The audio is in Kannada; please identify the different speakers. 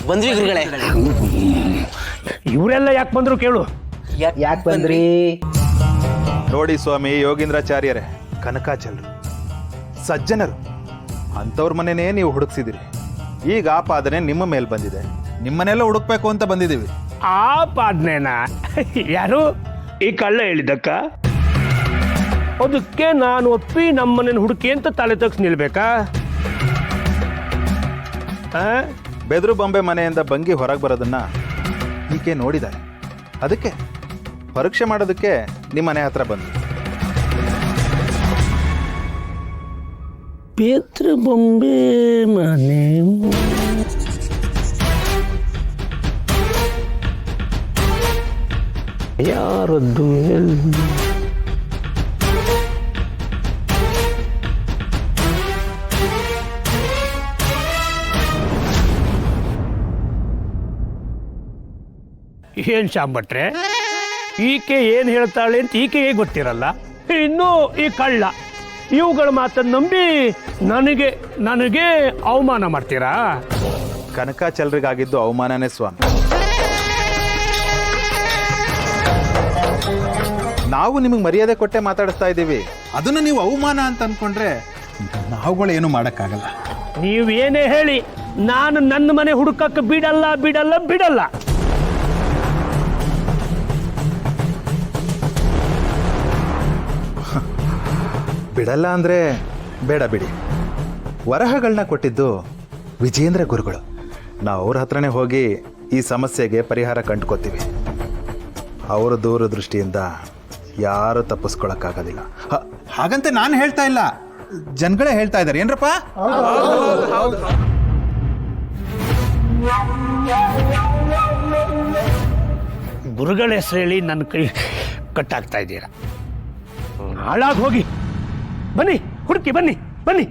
Speaker 1: ಬಂದ್ವಿ ಗುರುಗಳೇ.
Speaker 2: ಇವರೆಲ್ಲ ಯಾಕೆ ಬಂದ್ರು ಕೇಳು.
Speaker 3: ಯಾಕೆ ಬಂದ್ರಿ?
Speaker 4: ನೋಡಿ ಸ್ವಾಮಿ ಯೋಗೀಂದ್ರಾಚಾರ್ಯರೇ, ಕನಕಾಚಲರು ಸಜ್ಜನರು ಅಂಥವ್ರ ಮನೆನೇ ನೀವು ಹುಡುಕ್ಸಿದಿರಿ. ಈಗ ಆಪಾದನೆ ನಿಮ್ಮ ಮೇಲೆ ಬಂದಿದೆ, ನಿಮ್ಮನೆಲ್ಲ ಹುಡುಕ್ಬೇಕು ಅಂತ ಬಂದಿದ್ದೀವಿ.
Speaker 2: ಆಪಾದನೆನಾ? ಯಾರು? ಈ ಕಳ್ಳ ಹೇಳಿದ್ದಕ್ಕ? ಅದಕ್ಕೆ ನಾನು ಒಪ್ಪಿ ನಮ್ಮನೇನು ಹುಡುಕಿ ಅಂತ ತಲೆ ತಗ್ಸಿ ನಿಲ್ಬೇಕಾ?
Speaker 4: ಬೆದರು ಬೊಂಬೆ ಮನೆಯಿಂದ ಬಂಗಿ ಹೊರಗೆ ಬರೋದನ್ನ ಈಕೆ ನೋಡಿದ್ದಾರೆ. ಅದಕ್ಕೆ ಪರೀಕ್ಷೆ ಮಾಡೋದಕ್ಕೆ ನಿಮ್ಮ ಮನೆ ಹತ್ರ ಬಂದು.
Speaker 2: ಬೆದ್ರು ಬೊಂಬೆ ಮನೆ ಯಾರದ್ದು? ಏನ್ ಶಾಂಭಟ್ರೆ, ಈಕೆ ಏನ್ ಹೇಳ್ತಾಳೆ ಅಂತ ಈಕೆಗೆ ಗೊತ್ತಿರಲ್ಲ, ಇನ್ನು ಈ ಕಳ್ಳ ಇವುಗಳ ಮಾತನ್ನು ನಂಬಿ ನನಗೆ ಅವಮಾನ ಮಾಡ್ತೀರಾ?
Speaker 4: ಕನಕಾಚಲರಿಗಾಗಿದ್ದು ಅವಮಾನನೇ ಸ್ವಾಮಿ. ನಾವು ನಿಮಗೆ ಮರ್ಯಾದೆ ಕೊಟ್ಟೆ ಮಾತಾಡಿಸ್ತಾ ಇದ್ದೀವಿ, ಅದನ್ನು ನೀವು ಅವಮಾನ ಅಂತ ಅನ್ಕೊಂಡ್ರೆ ನಾವುಗಳು ಏನು ಮಾಡೋಕ್ಕಾಗಲ್ಲ.
Speaker 2: ನೀವೇನೇ ಹೇಳಿ ನಾನು ನನ್ನ ಮನೆ ಹುಡುಕಕ್ಕೆ ಬಿಡಲ್ಲ ಬಿಡಲ್ಲ ಬಿಡಲ್ಲ.
Speaker 4: ಬಿಡಲ್ಲ ಅಂದರೆ ಬೇಡ ಬಿಡಿ. ವರಹಗಳನ್ನ ಕೊಟ್ಟಿದ್ದು ವಿಜೇಂದ್ರ ಗುರುಗಳು. ನಾವು ಅವ್ರ ಹತ್ರನೇ ಹೋಗಿ ಈ ಸಮಸ್ಯೆಗೆ ಪರಿಹಾರ ಕಂಡುಕೋತೀವಿ. ಅವರ ದೂರದೃಷ್ಟಿಯಿಂದ ಯಾರು ತಪ್ಪಿಸ್ಕೊಳಕ್ಕಾಗೋದಿಲ್ಲ. ಹಾಗಂತ ನಾನು ಹೇಳ್ತಾ ಇಲ್ಲ, ಜನಗಳೇ ಹೇಳ್ತಾ ಇದ್ದಾರೆ. ಏನ್ರಪ್ಪ?
Speaker 2: ಗುರುಗಳ ಹೆಸರು ಹೇಳಿ ನನ್ನ ಕೈ ಕಟ್ಟಾಗ್ತಾ ಇದ್ದೀರಾ. ಹಾಳಾಗಿ ಹೋಗಿ. ಬನ್ನಿ ಹುಡುಕಿ, ಬನ್ನಿ ಬನ್ನಿ.